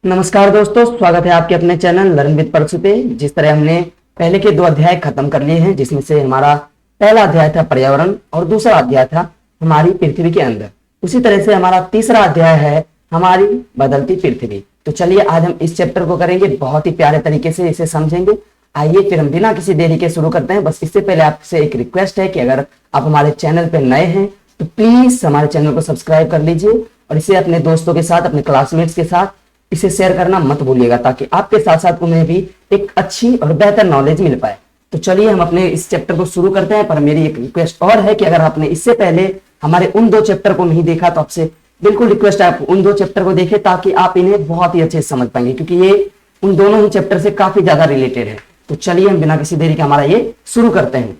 नमस्कार दोस्तों, स्वागत है आपके अपने चैनल लर्न विद परसू पे। जिस तरह हमने पहले के 2 अध्याय खत्म कर लिए हैं, जिसमें से हमारा पहला अध्याय था पर्यावरण और दूसरा अध्याय था हमारी पृथ्वी के अंदर, उसी तरह से हमारा तीसरा अध्याय है हमारी बदलती पृथ्वी। तो चलिए आज हम इस चैप्टर को करेंगे, बहुत ही प्यारे तरीके से इसे समझेंगे। आइए फिर हम बिना किसी देरी के शुरू करते हैं। बस इससे पहले आपसे एक रिक्वेस्ट है कि अगर आप हमारे चैनल पर नए हैं तो प्लीज हमारे चैनल को सब्सक्राइब कर लीजिए और इसे अपने दोस्तों के साथ, अपने क्लासमेट्स के साथ इसे शेयर करना मत भूलिएगा, ताकि आपके साथ साथ उन्हें भी एक अच्छी और बेहतर नॉलेज मिल पाए। तो चलिए हम अपने इस चैप्टर को शुरू करते हैं। पर मेरी एक रिक्वेस्ट और है कि अगर आपने इससे पहले हमारे उन 2 चैप्टर को नहीं देखा तो आपसे बिल्कुल रिक्वेस्ट है आप उन 2 चैप्टर को देखें, ताकि आप इन्हें बहुत ही अच्छे से समझ पाएंगे, क्योंकि ये उन दोनों ही चैप्टर से काफी ज्यादा रिलेटेड है। तो चलिए हम बिना किसी देरी के हमारा ये शुरू करते हैं।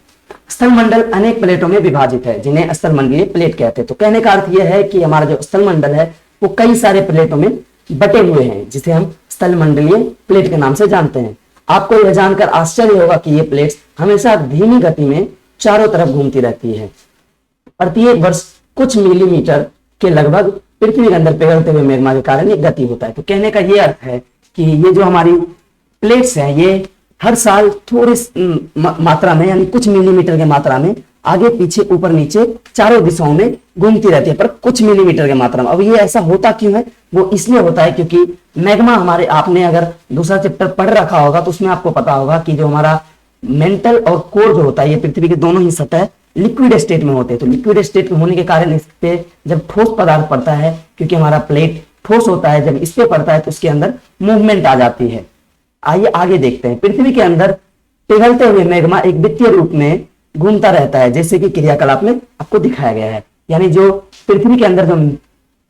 स्थलमंडल अनेक प्लेटों में विभाजित है, जिन्हें स्थलमंडलीय प्लेट कहते हैं। तो कहने का अर्थ यह है कि हमारा जो स्थलमंडल है वो कई सारे प्लेटों में बटे हुए हैं, जिसे हम स्थलमंडलीय प्लेट के नाम से जानते हैं। आपको यह जानकर आश्चर्य होगा कि ये प्लेट्स हमेशा धीमी गति में चारों तरफ घूमती रहती है। प्रत्येक वर्ष कुछ मिलीमीटर के लगभग पृथ्वी के अंदर पिघलते हुए मैग्मा के कारण ये गति होता है। तो कहने का ये अर्थ है कि ये जो हमारी प्लेट्स हैं ये हर साल थोड़ी मात्रा में, यानी कुछ मिलीमीटर की मात्रा में आगे पीछे ऊपर नीचे चारों दिशाओं में घूमती रहती है, पर कुछ मिलीमीटर की मात्रा में। अब ये ऐसा होता क्यों है? वो इसलिए होता है क्योंकि मैग्मा हमारे, आपने अगर दूसरा चैप्टर पढ़ रखा होगा तो उसमें आपको पता होगा कि जो हमारा मेंटल और कोर जो होता है, ये पृथ्वी के दोनों ही सतह लिक्विड स्टेट में होते हैं। तो लिक्विड स्टेट में होने के कारण इस पे जब ठोस पदार्थ पड़ता है, क्योंकि हमारा प्लेट ठोस होता है, जब इस पे पड़ता है तो उसके अंदर मूवमेंट आ जाती है। आइए आगे देखते हैं। पृथ्वी के अंदर पिघलते हुए मैग्मा एक वित्तीय रूप में घूमता रहता है, जैसे कि क्रियाकलाप में आपको दिखाया गया है। यानी जो पृथ्वी के अंदर जो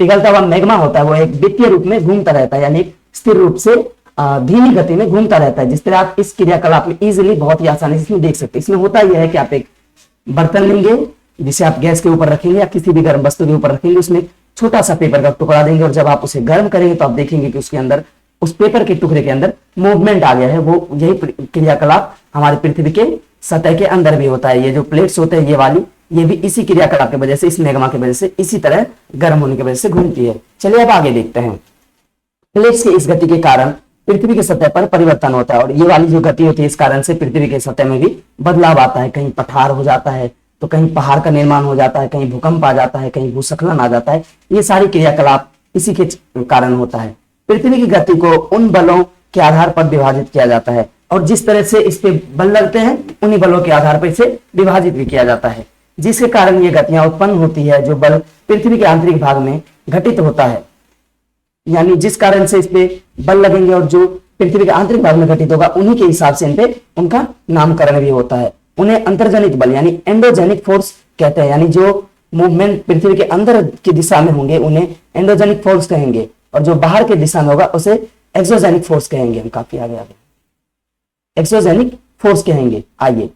पिघलता हुआ मैग्मा होता है वो एक वित्तीय रूप में घूमता रहता है, यानी स्थिर रूप से धीमी गति में घूमता रहता है। जिस तरह आप इस क्रियाकलाप में इजीली, बहुत ही आसानी से इसमें देख सकते हैं। इसमें होता यह है कि आप एक बर्तन लेंगे जिसे आप गैस के ऊपर रखेंगे या किसी भी गर्म वस्तु के ऊपर रखेंगे, उसमें छोटा सा पेपर का टुकड़ा देंगे और जब आप उसे गर्म करेंगे तो आप देखेंगे कि उसके अंदर, उस पेपर के टुकड़े के अंदर मूवमेंट आ गया है। वो यही क्रियाकलाप हमारी पृथ्वी के सतह के अंदर भी होता है। ये जो प्लेट्स होते हैं ये वाली, ये भी इसी क्रियाकलाप की वजह से, इस मैग्मा की वजह से, इसी तरह गर्म होने की वजह से घूमती है। चलिए अब आगे देखते हैं। प्लेट्स की इस गति के कारण पृथ्वी की सतह पर परिवर्तन होता है, और ये वाली जो गति होती है इस कारण से पृथ्वी की सतह में भी बदलाव आता है। कहीं पठार हो जाता है तो कहीं पहाड़ का निर्माण हो जाता है, कहीं भूकंप आ जाता है, कहीं भूस्खलन आ जाता है। ये सारी क्रियाकलाप इसी के कारण होता है। पृथ्वी की गति को उन बलों के आधार पर विभाजित किया जाता है, और जिस तरह से इस पे बल लगते हैं उन्हीं बलों के आधार पर इसे विभाजित भी किया जाता है, जिसके कारण ये गतियां उत्पन्न होती है जो बल पृथ्वी के आंतरिक भाग में घटित होता है। यानी जिस कारण से इस पे बल लगेंगे और जो पृथ्वी के आंतरिक भाग में घटित होगा, उन्हीं के हिसाब से इन पे उनका नामकरण भी होता है। उन्हें अंतर्जनित बल यानी एंडोजेनिक फोर्स कहते हैं। यानी जो मूवमेंट पृथ्वी के अंदर की दिशा में होंगे उन्हें एंडोजेनिक फोर्स कहेंगे, और जो बाहर की दिशा में होगा उसे एक्सोजेनिक फोर्स कहेंगे। हम काफी आगे एक्सोजेनिक फोर्स कहेंगे। आइए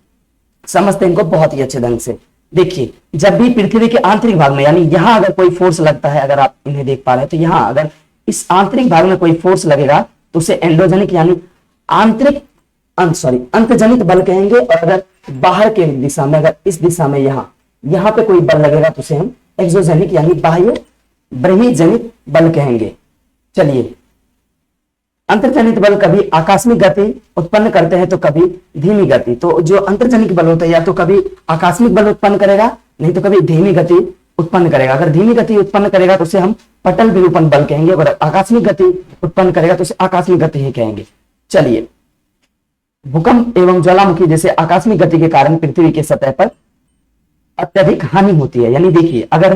समझते हैं इनको बहुत ही अच्छे ढंग से। देखिए, जब भी पृथ्वी के आंतरिक भाग में, यानी यहां अगर कोई फोर्स लगता है, अगर आप इन्हें देख पा रहे हैं तो यहां अगर इस आंतरिक भाग में कोई फोर्स लगेगा तो उसे एंडोजेनिक यानी अंतजनित बल कहेंगे। और अगर बाहर के दिशा में, अगर इस दिशा में यहां पे कोई बल लगेगा तो उसे हम एक्सोजेनिक यानी बाह्य बहिर्जनित बल कहेंगे। चलिए, अंतर्जनित बल कभी आकस्मिक गति उत्पन्न करते हैं तो कभी धीमी गति। तो जो अंतर्जनित बल होता है या तो कभी आकस्मिक बल उत्पन्न करेगा, नहीं तो कभी धीमी गति उत्पन्न करेगा। अगर धीमी गति उत्पन्न करेगा तो उसे हम पटल विरूपण बल कहेंगे, अगर आकस्मिक गति उत्पन्न करेगा तो उसे आकस्मिक गति ही कहेंगे। चलिए, भूकंप एवं ज्वालामुखी जैसे आकस्मिक गति के कारण पृथ्वी की सतह पर अत्यधिक हानि होती है। यानी देखिए, अगर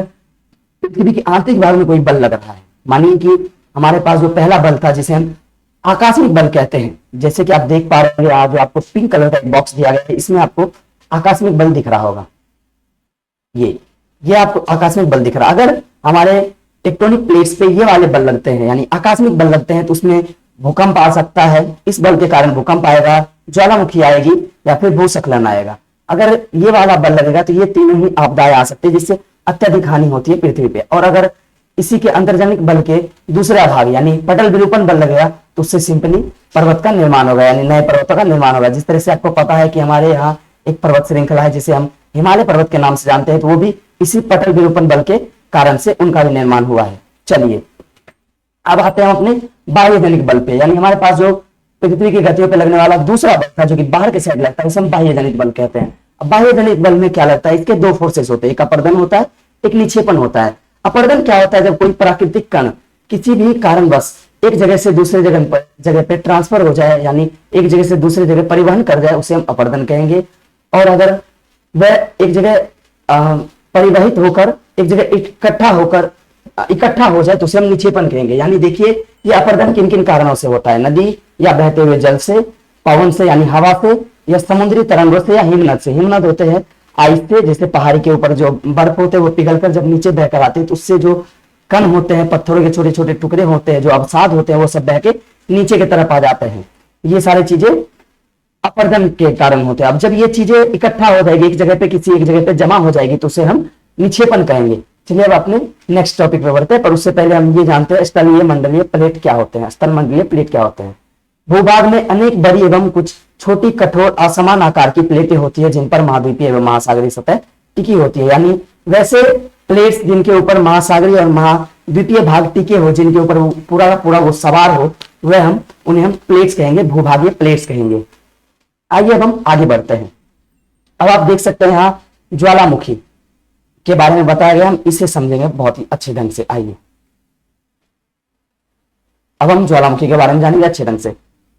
पृथ्वी के आंतरिक भाग में कोई बल लग रहा है, मानिए कि हमारे पास जो पहला बल था जिसे हम आकस्मिक बल कहते हैं, जैसे कि आप देख पा रहे हैं आज आपको पिंक कलर का एक बॉक्स दिया गया है, इसमें आपको आकस्मिक बल दिख रहा होगा। ये आपको आकस्मिक बल दिख रहा है। अगर हमारे टेक्टोनिक प्लेट्स पे ये वाले बल लगते हैं, यानी आकस्मिक बल लगते हैं, तो उसमें भूकंप आ सकता है। इस बल के कारण भूकंप आएगा, ज्वालामुखी आएगी या फिर भूस्खलन आएगा। अगर ये वाला बल लगेगा तो ये तीनों ही आपदाएं आ सकती है, जिससे अत्यधिक हानि होती है पृथ्वी पे। और अगर इसी के अंतर्जनिक बल के दूसरा भाग यानी पटल विरूपण बल लगेगा तो उससे सिंपली पर्वत का निर्माण होगा, यानी नए पर्वतों का निर्माण होगा। जिस तरह से आपको पता है कि हमारे यहाँ एक पर्वत श्रृंखला है जिसे हम हिमालय पर्वत के नाम से जानते हैं, तो वो भी इसी पटल विरूपण बल के कारण से उनका भी निर्माण हुआ है। चलिए अब आते हैं अपने बाह्य जनिक बल पे, यानी हमारे पास जो पृथ्वी की गतियों पे लगने वाला दूसरा बल था जो कि बाहर के साइड लगता है उसे हम बाह्य जनिक बल कहते हैं। अब बाह्य जनिक बल में क्या लगता है, इसके दो फोर्सेस होते हैं, एक अपर्दन होता है, एक निक्षेपण होता है। अपर्दन क्या होता है, जब कोई प्राकृतिक कण किसी भी कारणवश एक जगह से दूसरे जगह पे ट्रांसफर हो जाए, यानी एक जगह से दूसरे जगह परिवहन कर जाए, उसे हम अपर्दन कहेंगे। और अगर वह एक जगह परिवहित होकर एक जगह इकट्ठा हो जाए तो उसे हम निक्षेपण कहेंगे। यानी देखिए ये अपर्दन किन किन कारणों से होता है, नदी या बहते हुए जल से, पवन से यानी हवा से, या समुद्री तरंगों से, या हिमनद से। हिमनद होते हैं आइस से, जैसे पहाड़ी के ऊपर जो बर्फ होते हैं वो पिघलकर जब नीचे बहकर आते हैं तो उससे जो कण होते हैं, पत्थरों के छोटे छोटे टुकड़े होते हैं, जो अवसाद होते हैं, वो सब बह के नीचे की तरफ आ जाते हैं। ये सारी चीजें अपर्दन के कारण होते हैं। अब जब ये चीजें इकट्ठा हो जाएगी एक जगह पे, किसी एक जगह पे जमा हो जाएगी तो उसे हम निक्षेपण कहेंगे। चलिए अब अपने नेक्स्ट टॉपिक पे बढ़ते हैं, पर उससे पहले हम ये जानते हैं स्थलीय मंडलीय प्लेट क्या होते हैं, स्थल मंडलीय प्लेट क्या होते हैं। भूभाग में अनेक बड़ी एवं कुछ छोटी कठोर असमान आकार की प्लेटें होती है जिन पर महाद्वीपीय एवं महासागरीय सतह टिकी होती है। यानी वैसे प्लेट्स जिनके ऊपर महासागरीय और महाद्वीपीय भाग टिके हो, जिनके ऊपर पूरा का पूरा वो सवार हो, वह उन्हें हम प्लेट्स कहेंगे, भूभागीय प्लेट्स कहेंगे। आइए अब हम आगे बढ़ते हैं। अब आप देख सकते हैं यहाँ ज्वालामुखी के बारे में बताया गया, हम इसे समझेंगे बहुत ही अच्छे ढंग से। आइए अब हम ज्वालामुखी के बारे में जानेंगे अच्छे ढंग से।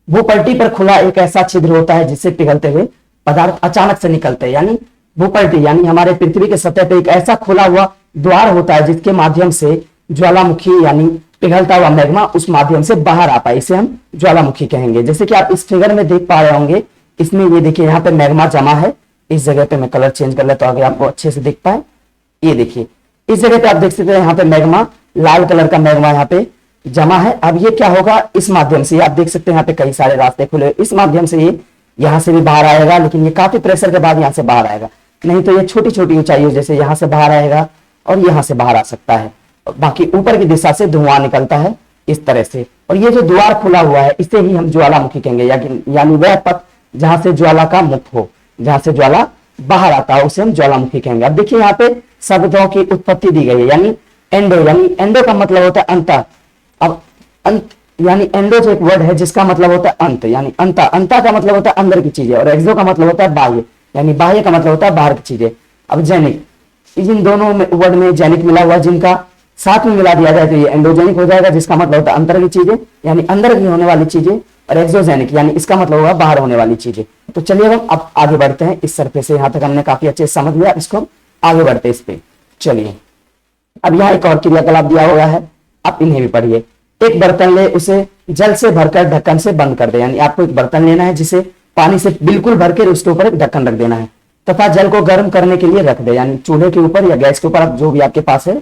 भूपल्टी पर खुला एक ऐसा छिद्र होता है जिससे पिघलते हुए पदार्थ अचानक से निकलते हैं। यानी भूपल्टी यानी हमारे पृथ्वी के सतह पे एक ऐसा खुला हुआ द्वार होता है जिसके माध्यम से ज्वालामुखी यानी पिघलता हुआ मैग्मा उस माध्यम से बाहर आता है, इसे हम ज्वालामुखी कहेंगे। जैसे कि आप इस फिगर में देख पा रहे होंगे, इसमें ये देखिए यहाँ पे मैग्मा जमा है। इस जगह पे मैं कलर चेंज कर ले तो आगे आपको अच्छे से दिख पाए। ये देखिए इस जगह पे आप देख सकते हैं यहाँ पे मैग्मा, लाल कलर का मैग्मा यहाँ पे जमा है। अब ये क्या होगा, इस माध्यम से आप देख सकते हैं यहाँ पे कई सारे रास्ते खुले, इस माध्यम से ये यहाँ से भी बाहर आएगा, लेकिन ये काफी प्रेशर के बाद यहाँ से बाहर आएगा। नहीं तो ये छोटी छोटी ऊंचाइयों जैसे यहाँ से बाहर आएगा और यहाँ से बाहर आ सकता है। बाकी ऊपर की दिशा से धुआं निकलता है इस तरह से। और ये जो द्वार खुला हुआ है इसे ही हम ज्वालामुखी कहेंगे, यानी वह पथ जहां से ज्वाला का मुख हो, जहां से ज्वाला बाहर आता है, उसे हम ज्वालामुखी कहेंगे। अब देखिए यहाँ पे शब्दों की उत्पत्ति दी गई है, यानी एंडो का मतलब होता है अंत। अब अंत यानी एंडो जो एक वर्ड है जिसका मतलब होता है अंत, यानी अंता का मतलब होता है अंदर की चीजें, और एक्सो का मतलब होता है बाह्य, यानी बाह्य का मतलब होता है बाहर की चीजें। अब जैनिक, इन दोनों वर्ड में जैनिक मिला हुआ, जिनका साथ में मिला दिया जाए तो ये एंडोजेनिक हो जाएगा, जिसका मतलब होता है अंदर की चीजें यानी अंदर की होने वाली चीजें, और एक्सोजेनिक यानी इसका मतलब होगा बाहर होने वाली चीजें। तो चलिए हम अब आगे बढ़ते हैं इस सरफेस से। यहाँ तक हमने काफी अच्छे से समझ लिया, इसको आगे बढ़ते हैं इस पे। चलिए अब यहाँ एक और क्रियाकलाप दिया हुआ है, आप इन्हें भी पढ़िए। एक बर्तन ले, उसे जल से भरकर ढक्कन से बंद कर दे। यानी आपको एक बर्तन लेना है जिसे पानी से बिल्कुल भर के उसके ऊपर एक ढक्कन रख देना है, तथा जल को गर्म करने के लिए रख दे। यानी चूल्हे के ऊपर या गैस के ऊपर, आप जो भी आपके पास है,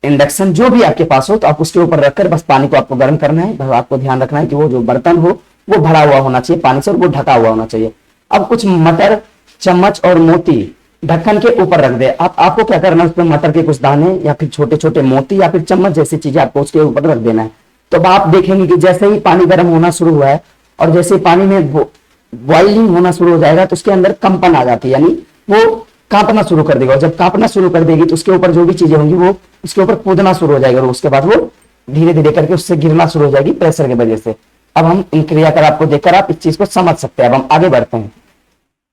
इंडक्शन जो भी आपके पास हो, तो आप उसके ऊपर रखकर बस पानी को आपको गर्म करना है। बस आपको ध्यान रखना है कि वो जो बर्तन हो वो भरा हुआ होना चाहिए पानी से, और वो ढका हुआ होना चाहिए। अब कुछ मटर, चम्मच और मोती ढक्कन के ऊपर रख दे। आपको क्या करना है, उसमें मटर के कुछ दाने या फिर छोटे छोटे मोती या फिर चम्मच जैसी चीजें आपको उसके ऊपर रख देना है। तो अब आप देखेंगे कि जैसे ही पानी गर्म होना शुरू हुआ है और जैसे ही पानी में बॉइलिंग होना शुरू हो जाएगा तो उसके अंदर कंपन आ जाती है, यानी वो कांपना शुरू कर देगा। और जब कांपना शुरू कर देगी तो उसके ऊपर जो भी चीजें होंगी वो उसके ऊपर कूदना शुरू हो जाएगी, और उसके बाद वो धीरे धीरे करके उससे गिरना शुरू हो जाएगी प्रेशर की वजह से। अब हम इन क्रियाकलाप को देखकर आप इस चीज को समझ सकते हैं। अब हम आगे बढ़ते हैं।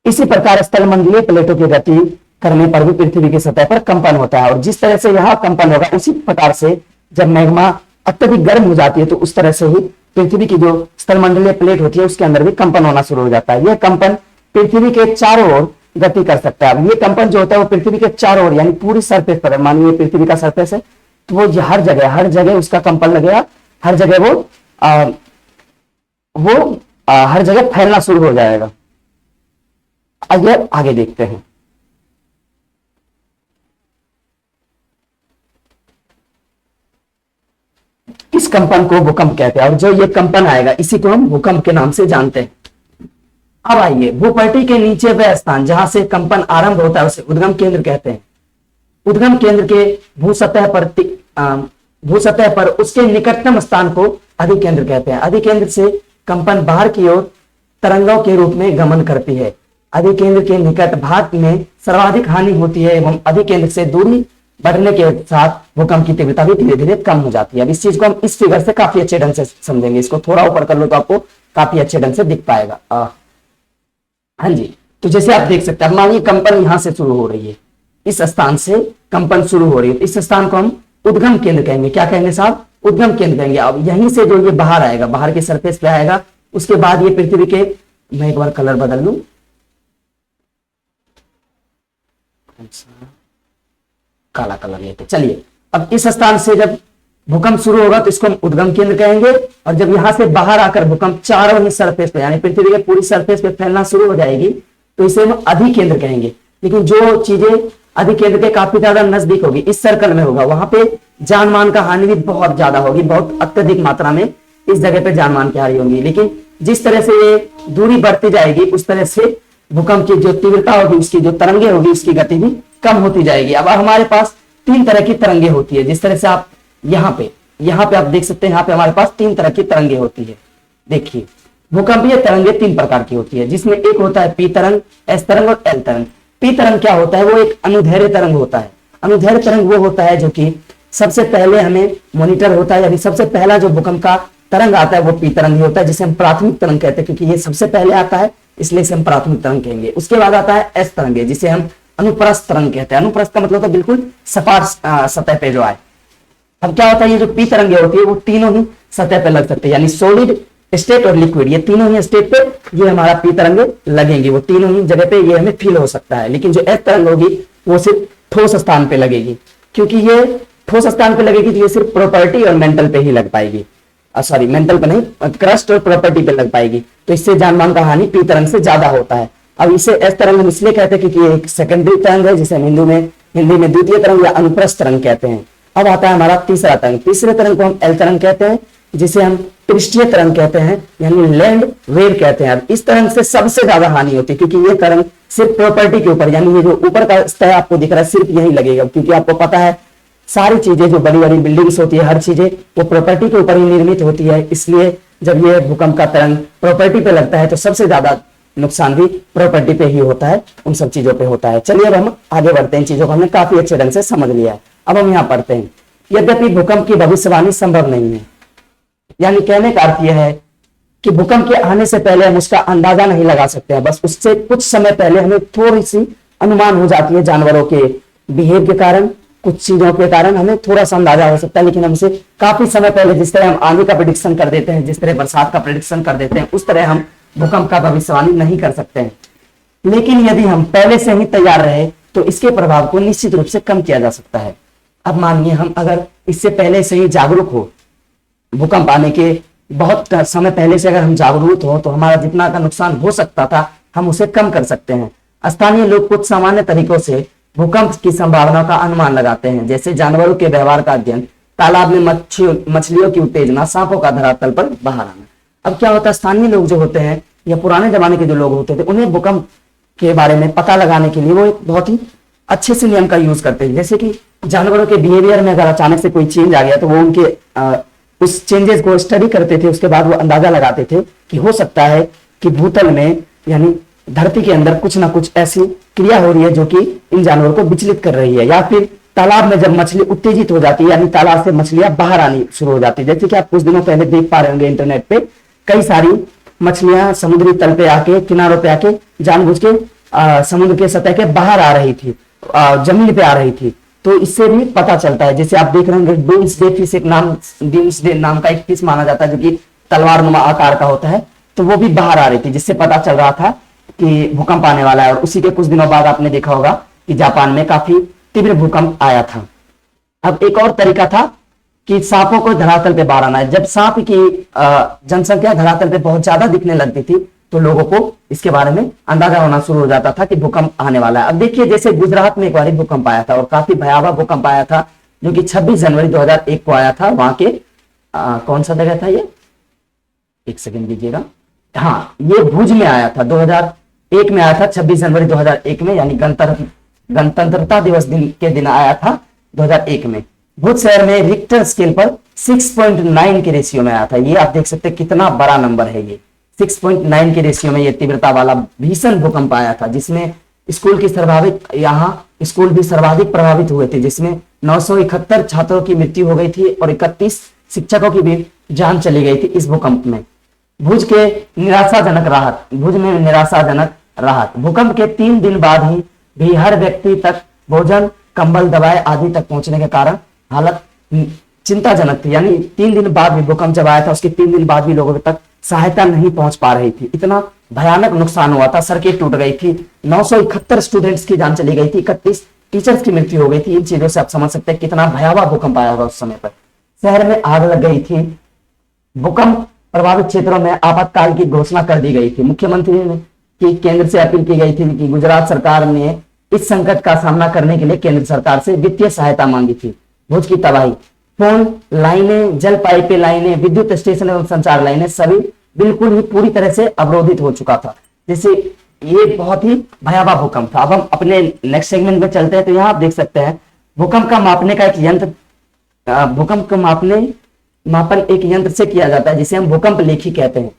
इसी प्रकार स्थलमंडलीय प्लेटों की गति करने पर भी पृथ्वी की सतह पर कंपन होता है, और जिस तरह से यहाँ कंपन होगा उसी प्रकार से जब मैग्मा अत्यधिक गर्म हो जाती है तो उस तरह से ही पृथ्वी की जो स्थलमंडलीय प्लेट होती है उसके अंदर भी कंपन होना शुरू हो जाता है। यह कंपन पृथ्वी के चारों ओर गति कर सकता है। अब ये कंपन जो होता है वो पृथ्वी के चारों ओर यानी पूरी सरफेस पर, मानिए पृथ्वी का सरफेस है तो वो हर जगह उसका कंपन लगेगा, हर जगह वो हर जगह फैलना शुरू हो जाएगा। आगे देखते हैं। इस कंपन को भूकंप कहते हैं, और जो ये कंपन आएगा इसी को हम भूकंप के नाम से जानते हैं। अब आइए, भूपट्टी के नीचे वह स्थान जहां से कंपन आरंभ होता है उसे उद्गम केंद्र कहते हैं। उद्गम केंद्र के भूसतह पर उसके निकटतम स्थान को अधिकेंद्र कहते हैं। अधिकेंद्र से कंपन बाहर की ओर तरंगों के रूप में गमन करती है। अधिकेंद्र के निकट भाग में सर्वाधिक हानि होती है एवं अधिकेंद्र से दूरी बढ़ने के साथ भूकंप की तीव्रता भी धीरे धीरे कम हो जाती है। अब इस चीज को हम इस फिगर से काफी अच्छे ढंग से समझेंगे। इसको थोड़ा ऊपर कर लो तो आपको काफी अच्छे ढंग से दिख पाएगा। हाँ जी, तो जैसे आप देख सकते हैं, मानिए कंपन यहां से शुरू हो रही है, इस स्थान से कंपन शुरू हो रही है, इस स्थान को हम उद्गम केंद्र कहेंगे। क्या कहेंगे साहब? उद्गम केंद्र कहेंगे। अब यहीं से जो ये बाहर आएगा, बाहर के सरफेस पे आएगा, उसके बाद ये पृथ्वी के, मैं एक बार कलर बदल लूं, काला कलर लेते चलिए। अब इस स्थान से जब भूकंप शुरू होगा तो इसको हम उद्गम केंद्र कहेंगे, और जब यहां से बाहर आकर भूकंप चारों ही सरफेस पे, यानी पृथ्वी के पूरी सरफेस पे फैलना शुरू हो जाएगी तो इसे हम अधिकेंद्र कहेंगे। लेकिन जो चीजें अधिकेंद्र के काफी ज्यादा नजदीक होगी, इस सर्कल में होगा, वहां पे जान मान का हानि भी बहुत ज्यादा होगी, बहुत अत्यधिक मात्रा में इस जगह पे जान मान की हानि होगी। लेकिन जिस तरह से ये दूरी बढ़ती जाएगी उस तरह से भूकंप की जो तीव्रता होगी, उसकी जो तरंगे होगी, उसकी गति भी कम होती जाएगी। अब हमारे पास 3 तरह की तरंगे होती है। जिस तरह से आप यहाँ पे आप देख सकते हैं, यहाँ पे हमारे पास 3 तरह की तरंगे होती है। देखिए, भूकंपीय तरंगे 3 प्रकार की होती है, जिसमें एक होता है पी तरंग, एस तरंग और एल तरंग। पी तरंग क्या होता है? वो एक अनुदैर्घ्य तरंग होता है। अनुदैर्घ्य तरंग वो होता है जो कि सबसे पहले हमें मॉनिटर होता है, यानी सबसे पहला जो भूकंप का तरंग आता है वो पी तरंग ही होता है, जिसे हम प्राथमिक तरंग कहते हैं, क्योंकि ये सबसे पहले आता है इसलिए इसे हम प्राथमिक तरंग कहेंगे। उसके बाद आता है एस तरंग, जिसे हम अनुप्रस्थ तरंग कहते हैं। अनुप्रस्थ का मतलब तो बिल्कुल सपाट सतह पे जो आए। अब क्या होता है, ये जो पी तरंगे होती है वो तीनों ही सतह पे लग सकते हैं, यानी सॉलिड स्टेट और लिक्विड, ये तीनों ही स्टेट पे ये हमारा पी तरंगे लगेंगे, वो तीनों ही जगह पे ये हमें फील हो सकता है। लेकिन जो एस तरंग होगी वो सिर्फ ठोस स्थान पे लगेगी, क्योंकि ये ठोस स्थान पे लगेगी तो ये सिर्फ प्रॉपर्टी और मेंटल पे ही लग पाएगी, सॉरी मेंटल पे नहीं, क्रस्ट और प्रॉपर्टी पे लग पाएगी। तो इससे जानमान का हानि पी तरंग से ज्यादा होता है। अब इसे एस तरंग हम इसलिए कहते हैं क्योंकि एक सेकेंडरी तरंग है, जिसे हम हिंदी में द्वितीय तरंग या अनुप्रस्थ तरंग कहते हैं। अब आता है हमारा तीसरा तरंग। तीसरे तरंग को हम एल तरंग कहते हैं, जिसे हम पृष्ठीय तरंग कहते हैं, यानी लैंड वेव कहते हैं। अब इस तरंग से सबसे ज्यादा हानि होती है, क्योंकि ये तरंग सिर्फ प्रॉपर्टी के ऊपर, यानी ये जो ऊपर का सतह आपको दिख रहा है सिर्फ यही लगेगा, क्योंकि आपको पता है सारी चीजें जो बड़ी बड़ी बिल्डिंग्स होती है, हर चीजें वो प्रॉपर्टी के ऊपर ही निर्मित होती है। इसलिए जब ये भूकंप का तरंग प्रॉपर्टी पे लगता है तो सबसे ज्यादा नुकसान भी प्रॉपर्टी पे ही होता है, उन सब चीजों पे होता है। चलिए अब हम आगे बढ़ते हैं, इन चीजों को हमने काफी अच्छे ढंग से समझ लिया है। अब हम यहाँ पढ़ते हैं, यद्यपि भूकंप की भविष्यवाणी संभव नहीं है, यानी कहने का अर्थ यह है कि भूकंप के आने से पहले हम उसका अंदाजा नहीं लगा सकते हैं, बस उससे कुछ समय पहले हमें थोड़ी सी अनुमान हो जाती है। जानवरों के बिहेव के कारण, कुछ चीजों के कारण हमें थोड़ा सा अंदाजा हो सकता है, लेकिन हम उसे काफी समय पहले, जिस तरह हम आंधी का प्रेडिक्शन कर देते हैं, जिस तरह बरसात का प्रेडिक्शन कर देते हैं, उस तरह हम भूकंप का भविष्यवाणी नहीं कर सकते हैं। लेकिन यदि हम पहले से ही तैयार रहे तो इसके प्रभाव को निश्चित रूप से कम किया जा सकता है। अब मानिए हम अगर इससे पहले से ही जागरूक हो, भूकंप आने के बहुत समय पहले से अगर हम जागरूक हो तो हमारा जितना का नुकसान हो सकता था हम उसे कम कर सकते हैं। स्थानीय लोग कुछ सामान्य तरीकों से भूकंप की संभावना का अनुमान लगाते हैं, जैसे जानवरों के व्यवहार का अध्ययन, तालाब में मछलियों की उत्तेजना, सांपों का धरातल पर बाहर आना। अब क्या होता है, स्थानीय लोग जो होते हैं या पुराने जमाने के जो लोग होते थे, उन्हें भूकंप के बारे में पता लगाने के लिए वो एक बहुत ही अच्छे से नियम का यूज करते हैं। जैसे कि जानवरों के बिहेवियर में अगर अचानक से कोई चेंज आ गया तो वो उनके उस चेंजेस को स्टडी करते थे, उसके बाद वो अंदाजा लगाते थे कि हो सकता है कि भूतल में यानी धरती के अंदर कुछ ना कुछ ऐसी क्रिया हो रही है जो कि इन जानवरों को विचलित कर रही है। या फिर तालाब में जब मछली उत्तेजित हो जाती है, यानी तालाब से मछलियां बाहर आनी शुरू हो जाती है, जैसे कि आप कुछ दिनों पहले देख पा रहे होंगे इंटरनेट पे, कई सारी मछलियां समुद्री तल पे आके, किनारों पे आके जानबूझ के समुद्र के सतह के बाहर आ रही थी, जमीन पे आ रही थी। तो इससे भी पता चलता है, जैसे आप देख रहे होंगे डूम्सडे फिश, एक डूम्सडे नाम का एक फिश माना जाता है जो कि तलवार नुमा आकार का होता है, तो वो भी बाहर आ रही थी, जिससे पता चल रहा था कि भूकंप आने वाला है। और उसी के कुछ दिनों बाद आपने देखा होगा कि जापान में काफी तीव्र भूकंप आया था। अब एक और तरीका था कि सांपों को धरातल पे बाहर आना है। जब सांप की जनसंख्या धरातल पे बहुत ज्यादा दिखने लगती थी तो लोगों को इसके बारे में अंदाजा होना शुरू हो जाता था कि भूकंप आने वाला है। अब देखिए, जैसे गुजरात में एक बार भूकंप आया था और काफी भयावह भूकंप आया था, जो कि 26 जनवरी 2001 को आया था। वहां के कौन सा जगह था ये, एक सेकंड दीजिएगा, हाँ ये भुज में आया था, 2001 में आया था, 26 जनवरी 2001 में, यानी गणतंत्रता दिवस के दिन आया था 2001 में। भुज शहर में रिक्टर स्केल पर 6.9 के रेशियो में आया था। ये आप देख सकते हैं कितना बड़ा नंबर है ये, 6.9 के रेशियो में ये तीव्रता वाला भीषण भूकंप आया था, जिसमें स्कूल भी सर्वाधिक प्रभावित हुए थे, जिसमें 971 छात्रों की मृत्यु हो गई थी और 31 शिक्षकों की भी जान चली गई थी इस भूकंप में। भुज में निराशाजनक राहत। भूकंप के 3 दिन बाद ही भी हर व्यक्ति तक भोजन, कंबल, दवाएं आदि तक पहुंचने के कारण हालत चिंताजनक थी। यानी 3 दिन बाद भी, भूकंप जब आया था उसके 3 दिन बाद भी लोगों तक सहायता नहीं पहुंच पा रही थी। इतना भयानक नुकसान हुआ था, सड़कें टूट गई थी, 971 स्टूडेंट्स की जान चली गई थी, 31 टीचर्स की मृत्यु हो गई थी। इन चीजों से आप समझ सकते हैं कितना भयावह भूकंप आया होगा उस समय पर। शहर में आग लग गई थी। भूकंप प्रभावित क्षेत्रों में आपातकाल की घोषणा कर दी गई थी। मुख्यमंत्री ने की केंद्र से अपील की गई थी कि गुजरात सरकार ने इस संकट का सामना करने के लिए केंद्र सरकार से वित्तीय सहायता मांगी थी। भुज की तबाही, फोन लाइनें, जल पाइप लाइनें, विद्युत स्टेशन एवं संचार लाइनें सभी बिल्कुल ही पूरी तरह से अवरोधित हो चुका था। जैसे ये बहुत ही भयावह भूकंप था। अब हम अपने नेक्स्ट सेगमेंट में चलते हैं। तो यहाँ आप देख सकते हैं भूकंप का मापने का एक यंत्र, भूकंप का मापन एक यंत्र से किया जाता है जिसे हम भूकंप लेखी कहते हैं।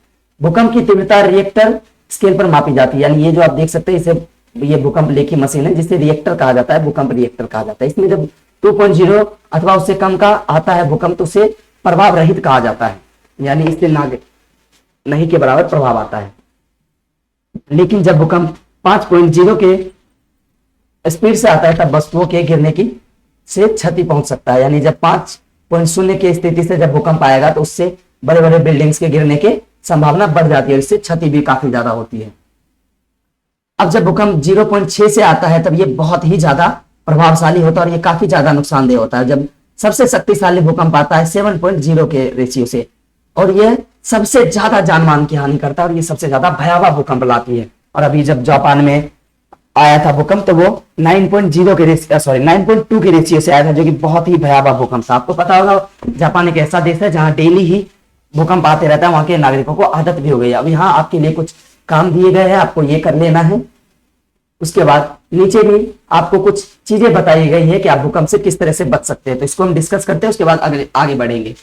भूकंप की तीव्रता रिएक्टर स्केल पर मापी जाती है। यानी ये जो आप देख सकते हैं इसे, ये भूकंप लेखी मशीन है जिसे रिएक्टर कहा जाता है, भूकंप रिएक्टर कहा जाता है। इसमें जब 2.0 अथवा उससे कम का आता है भूकंप तो उसे प्रभाव रहित कहा जाता है, यानी इससे नहीं के बराबर प्रभाव आता है। लेकिन जब भूकंप 5.0 के स्पीड से आता है तब वस्तुओं के गिरने की से क्षति पहुंच सकता है। यानी जब 5.0 की स्थिति से जब भूकंप आएगा तो उससे बड़े बड़े बिल्डिंग्स के गिरने की संभावना बढ़ जाती है, इससे क्षति भी काफी ज्यादा होती है। अब जब भूकंप 0.6 से आता है तब ये बहुत ही ज्यादा प्रभावशाली होता है और ये काफी ज्यादा नुकसानदेह होता है। जब सबसे शक्तिशाली भूकंप आता है 7.0 के रेशियो से, और ये सबसे ज्यादा जानमाल की हानि करता है और ये सबसे ज्यादा भयावह भूकंप लाती है। और अभी जब जापान में आया था भूकंप तो वो 9.2 के रेशियो से आया था, जो कि बहुत ही भयावह भूकंप था। आपको पता होगा जापान एक ऐसा देश है जहां डेली ही भूकंप आते रहता है, वहां के नागरिकों को आदत भी हो गई है। अब यहाँ आपके लिए कुछ काम दिए गए हैं, आपको ये कर लेना है। उसके बाद नीचे भी आपको कुछ चीजें बताई गई है कि आप भूकंप से किस तरह से बच सकते हैं, तो इसको हम डिस्कस करते हैं, उसके बाद आगे बढ़ेंगे।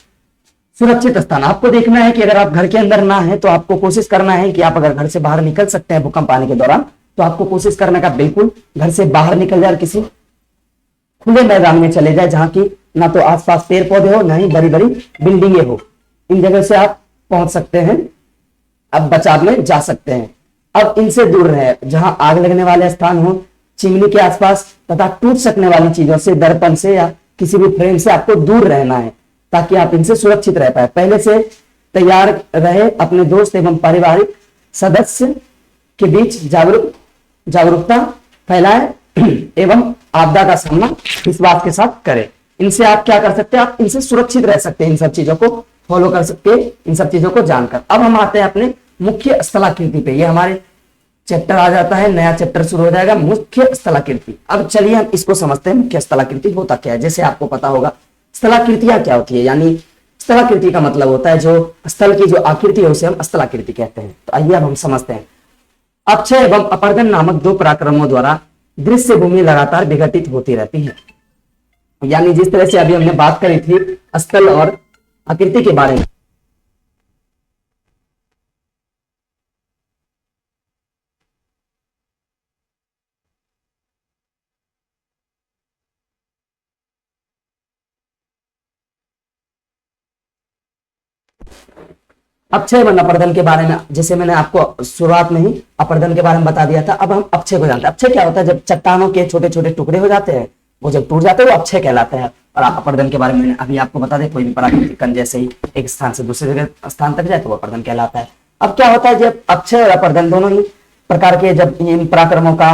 सुरक्षित स्थान, आपको देखना है कि अगर आप घर के अंदर ना है तो आपको कोशिश करना है कि आप अगर घर से बाहर निकल सकते हैं भूकंप आने के दौरान तो आपको कोशिश करने का बिल्कुल घर से बाहर निकल जाए और किसी खुले मैदान में चले जाए जहां की ना तो आसपास पेड़ पौधे हो ना ही बड़ी बड़ी बिल्डिंगे हो। इन जगह से आप पहुंच सकते हैं, अब बचाव में जा सकते हैं। अब इनसे दूर रहे, जहां आग लगने वाले स्थान हो, चिमनी के आसपास तथा टूट सकने वाली चीजों से, दर्पण से या किसी भी फ्रेम से आपको दूर रहना है ताकि आप इनसे सुरक्षित रह पाए। पहले से तैयार रहे, अपने दोस्त एवं पारिवारिक सदस्य के बीच जागरूकता फैलाए एवं आपदा का सामना विश्वास के साथ करें। इनसे आप क्या कर सकते हैं, आप इनसे सुरक्षित रह सकते हैं, इन सब चीजों को फॉलो कर सकते हैं, इन सब चीजों को जानकर। अब हम आते हैं अपने मुख्य स्थलाकृति पे। ये हमारे चैप्टर आ जाता है, नया चैप्टर शुरू हो जाएगा, मुख्य स्थलाकृति। अब चलिए हम इसको समझते हैं, मुख्य स्थलाकृति होता क्या है। जैसे आपको पता होगा स्थलाकृतियां क्या होती है, यानी स्थलाकृति का मतलब होता है जो स्थल की जो आकृति है उसे हम स्थलाकृति कहते हैं। तो आइए अब हम समझते हैं। अक्षय एवं अपर्दन नामक 2 पराक्रमों द्वारा दृश्य भूमि लगातार विघटित होती रहती है। यानी जिस तरह से अभी हमने बात करी थी स्थल और आकृति के बारे में, अक्षय एवं अपर्दन के बारे में जैसे मैंने आपको शुरुआत में ही अपर्दन के बारे में बता दिया था। अब हम अक्षय को जानते हैं। अक्षय क्या होता है, जब चट्टानों के छोटे छोटे टुकड़े हो जाते हैं, वो जब टूट जाते हैं वो अक्षय कहलाते हैं। और अपर्दन के बारे में मैंने अभी आपको बता दें, कोई भी प्राकृतिक कण जैसे ही एक स्थान से दूसरे जगह स्थान तक जाए तो वो अपर्दन कहलाता है। अब क्या होता है, जब अक्षय और अपर्दन दोनों ही प्रकार के जब इन पराक्रमों का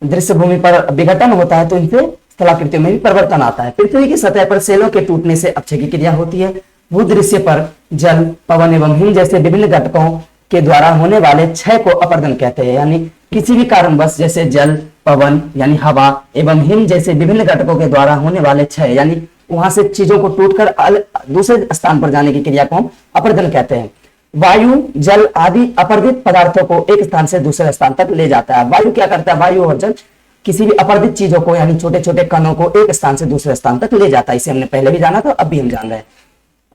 दृश्य भूमि पर विघटन होता है तो इनसे स्थलाकृतियों में भी परिवर्तन आता है। पृथ्वी की सतह पर सेलों के टूटने से अक्षय की क्रिया होती है। भूदृश्य पर जल, पवन एवं हिम जैसे विभिन्न घटकों के द्वारा होने वाले क्षय को अपर्दन कहते हैं। यानी किसी भी कारणवश जैसे जल, पवन यानी हवा एवं हिम जैसे विभिन्न घटकों के द्वारा होने वाले क्षय, यानी वहां से चीजों को टूटकर दूसरे स्थान पर जाने की क्रिया को हम अपर्दन कहते हैं। वायु, जल आदि अपर्दित पदार्थों को एक स्थान से दूसरे स्थान तक ले जाता है। वायु क्या करता है, वायु और जल किसी भी अपर्दित चीजों को यानी छोटे छोटे कणों को एक स्थान से दूसरे स्थान तक ले जाता है। इसे हमने पहले भी जाना था, अब भी हम जान रहे हैं।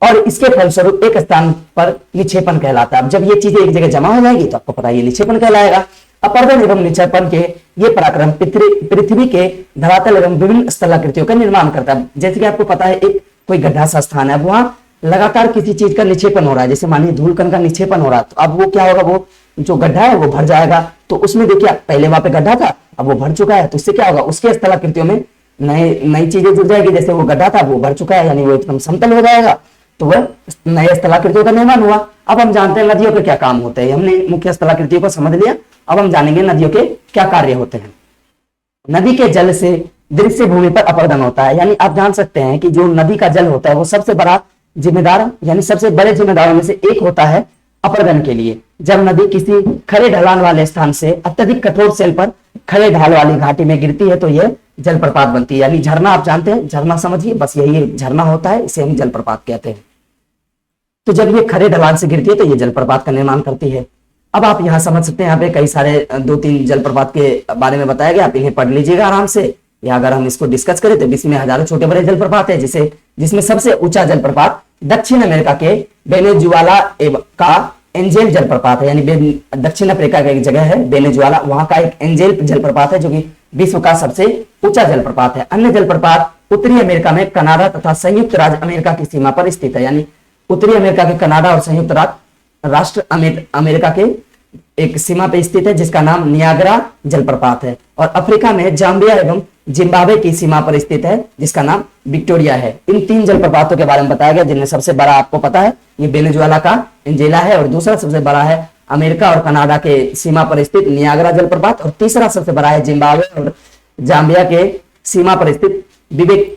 और इसके फलस्वरूप एक स्थान पर निक्षेपण कहलाता है। अब जब ये चीजें एक जगह जमा हो जाएगी तो आपको पता है ये निक्षेपण कहलाएगा। अपर्दन एवं निक्षेपण के ये पराक्रम पृथ्वी के धरातल एवं विभिन्न स्थलाकृतियों का निर्माण करता है। जैसे कि आपको पता है, एक कोई गड्ढा सा स्थान है, वहां लगातार किसी चीज का निक्षेपण हो रहा है, जैसे मानिए धूल कण का निक्षेपण हो रहा है, तो अब वो क्या होगा, वो जो गड्ढा है वो भर जाएगा। तो उसमें देखिए पहले वहां पे गड्ढा था, अब वो भर चुका है, तो इससे क्या होगा, उसके स्थलाकृतियों में नई चीजें जुड़ जाएगी। जैसे वो गड्ढा था वो भर चुका है, यानी वो एकदम समतल हो जाएगा, तो वह नए स्थलाकृतियों का निर्माण हुआ। अब हम जानते हैं नदियों के क्या काम होते हैं। हमने मुख्य स्थलाकृतियों को समझ लिया, अब हम जानेंगे नदियों के क्या कार्य होते हैं। नदी के जल से दृश्य भूमि पर अपरदन होता है, यानी आप जान सकते हैं कि जो नदी का जल होता है वो सबसे बड़ा जिम्मेदार, यानी सबसे बड़े जिम्मेदारों में से एक होता है अपरदन के लिए। जब नदी किसी खड़े ढलान वाले स्थान से अत्यधिक कठोर सेल पर खड़े ढाल वाली घाटी में गिरती है तो यह जलप्रपात बनती है, यानी झरना। आप जानते हैं झरना, समझिए बस यही झरना होता है, इसे हम जलप्रपात कहते हैं। तो जब ये खड़े ढलान से गिरती है तो ये जलप्रपात का निर्माण करती है। अब आप यहाँ समझ सकते हैं, यहाँ पे कई सारे 2-3 जलप्रपात के बारे में बताया गया, आप इन्हें पढ़ लीजिएगा आराम से। या अगर हम इसको डिस्कस करें तो इसमें हजारों छोटे बड़े जलप्रपात है, जिसमें सबसे ऊंचा जलप्रपात दक्षिण अमेरिका के वेनेजुएला का एंजेल जलप्रपात है, यानी दक्षिण अफ्रीका का एक जगह है वेनेजुएला, वहां का एक एंजेल जलप्रपात है जो कि विश्व का सबसे ऊंचा जलप्रपात है। अन्य जलप्रपात उत्तरी अमेरिका में कनाडा तथा संयुक्त राज्य अमेरिका की सीमा पर स्थित है, यानी उत्तरी अमेरिका के कनाडा और संयुक्त राष्ट्र अमेरिका के एक सीमा पर स्थित है जिसका नाम नियाग्रा जलप्रपात है। और अफ्रीका में जाम्बिया एवं जिम्बाब्वे की सीमा पर स्थित है जिसका नाम विक्टोरिया है। इन 3 जलप्रपातों के बारे में बताया गया, जिनमें सबसे बड़ा आपको पता है ये वेनेजुएला का एंजेला है, और दूसरा सबसे बड़ा है अमेरिका और कनाडा के सीमा पर स्थित नियाग्रा जलप्रपात, और तीसरा सबसे बड़ा है जिम्बाब्वे और जाम्बिया के सीमा पर स्थित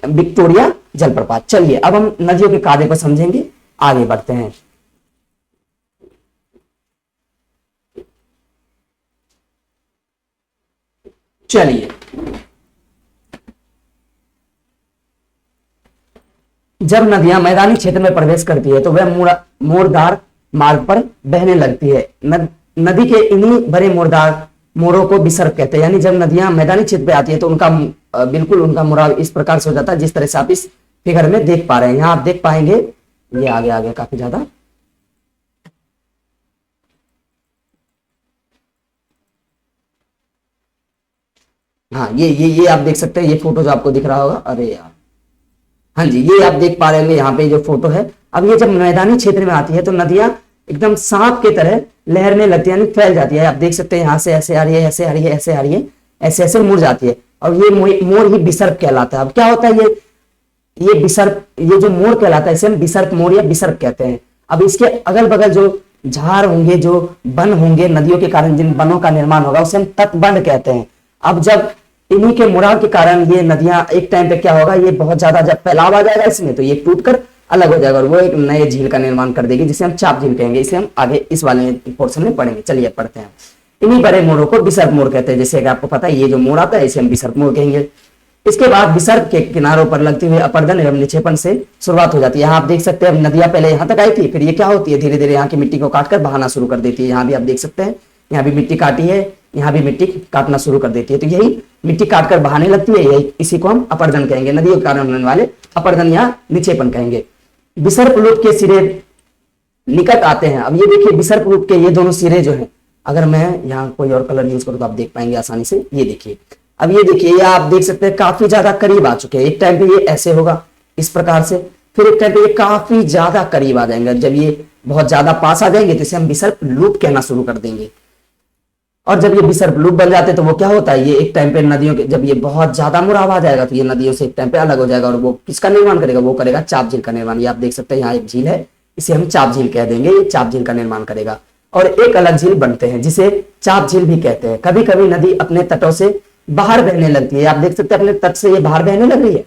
विक्टोरिया जलप्रपात। चलिए अब हम नदियों के कार्य को समझेंगे, आगे बढ़ते हैं। चलिए, जब नदियां मैदानी क्षेत्र में प्रवेश करती है तो वह मोड़दार मार्ग पर बहने लगती है। नदी के इन्हीं बड़े मोड़दार मोड़ों को विसर्ग कहते हैं, यानी जब नदियां मैदानी क्षेत्र पे आती है तो उनका बिल्कुल उनका मोड़ इस प्रकार से हो जाता है जिस तरह से आप इस फिगर में देख पा रहे हैं। यहाँ आप देख पाएंगे, ये आगे आगे काफी ज्यादा, हाँ ये आप देख सकते हैं, ये फोटो जो आपको दिख रहा होगा, अरे यार, हाँ जी ये आप देख पा रहे होंगे यहाँ पे जो फोटो है। अब ये जब मैदानी क्षेत्र में आती है तो नदियां एकदम सांप के तरह लहरने लगती है, यानी फैल जाती है। आप देख सकते हैं यहाँ से ऐसे आ रही है, ऐसे आ रही है, ऐसे आ रही है, ऐसे ऐसे मुड़ जाती है, और ये मोड़ ही विसर्ग कहलाता है। अब क्या होता है, ये विसर्ग, ये जो मोड़ कहलाता है इसे हम विसर्ग मोड़ या विसर्ग कहते हैं। अब इसके अगल बगल जो झाड़ होंगे, जो वन होंगे, नदियों के कारण जिन वनों का निर्माण होगा उसे हम तटबंध कहते हैं। अब जब इन्हीं के मुड़ाव के कारण ये नदियां एक टाइम पे क्या होगा, ये बहुत ज्यादा जब फैलाव आ जाएगा इसमें तो ये टूटकर अलग हो जाएगा और वो एक नए झील का निर्माण कर देगी जिसे हम चाप झील कहेंगे। इसे हम आगे इस वाले पोर्शन में पढ़ेंगे। चलिए पढ़ते हैं। इन्हीं बड़े मोड़ों को विसर्ग मोड़ कहते हैं, जैसे कि आपको पता है ये जो मोड़ आता है इसे हम विसर्ग मोड़ कहेंगे। इसके बाद विसर्ग के किनारों पर लगते हुए अपरदन एवं निक्षेपण से शुरुआत हो जाती है। यहाँ आप देख सकते हैं नदियां पहले यहाँ तक आई थी, फिर ये क्या होती है, धीरे धीरे यहाँ की मिट्टी को काटकर बहाना शुरू कर देती है। यहाँ भी आप देख सकते हैं, यहाँ भी मिट्टी काटी है, यहाँ भी मिट्टी काटना शुरू कर देती है, तो यही मिट्टी काटकर बहाने लगती है, यही इसी को हम अपरदन कहेंगे। नदियों के कारण होने वाले अपरदन या निक्षेपण कहेंगे। विसर्ग लूप के सिरे निकट आते हैं। अब ये देखिए विसर्ग लूप के ये दोनों सिरे जो हैं, अगर मैं यहाँ कोई और कलर यूज करूँ तो आप देख पाएंगे आसानी से। ये देखिए, अब ये देखिए, ये आप देख सकते हैं काफी ज्यादा करीब आ चुके हैं। एक टाइम पे ये ऐसे होगा इस प्रकार से, फिर एक टाइम पे ये काफी ज्यादा करीब आ जाएंगे। जब ये बहुत ज्यादा पास आ जाएंगे तो इसे हम विसर्ग लूप कहना शुरू कर देंगे। और जब ये विसर्ग लूप बन जाते हैं तो वो क्या होता है, ये एक टाइम पे नदियों के जब ये बहुत ज्यादा मुड़ाव आ जाएगा तो ये नदियों से एक टाइम पे अलग हो जाएगा और वो किसका निर्माण करेगा, वो करेगा चाप झील का निर्माण। ये आप देख सकते हैं यहाँ एक झील है, इसे हम चाप झील कह देंगे, ये चाप झील का निर्माण करेगा। और एक अलग झील बनते हैं जिसे चाप झील भी कहते हैं। कभी कभी नदी अपने तटों से बाहर बहने लगती है। आप देख सकते हैं अपने तट से ये बाहर बहने लग रही है,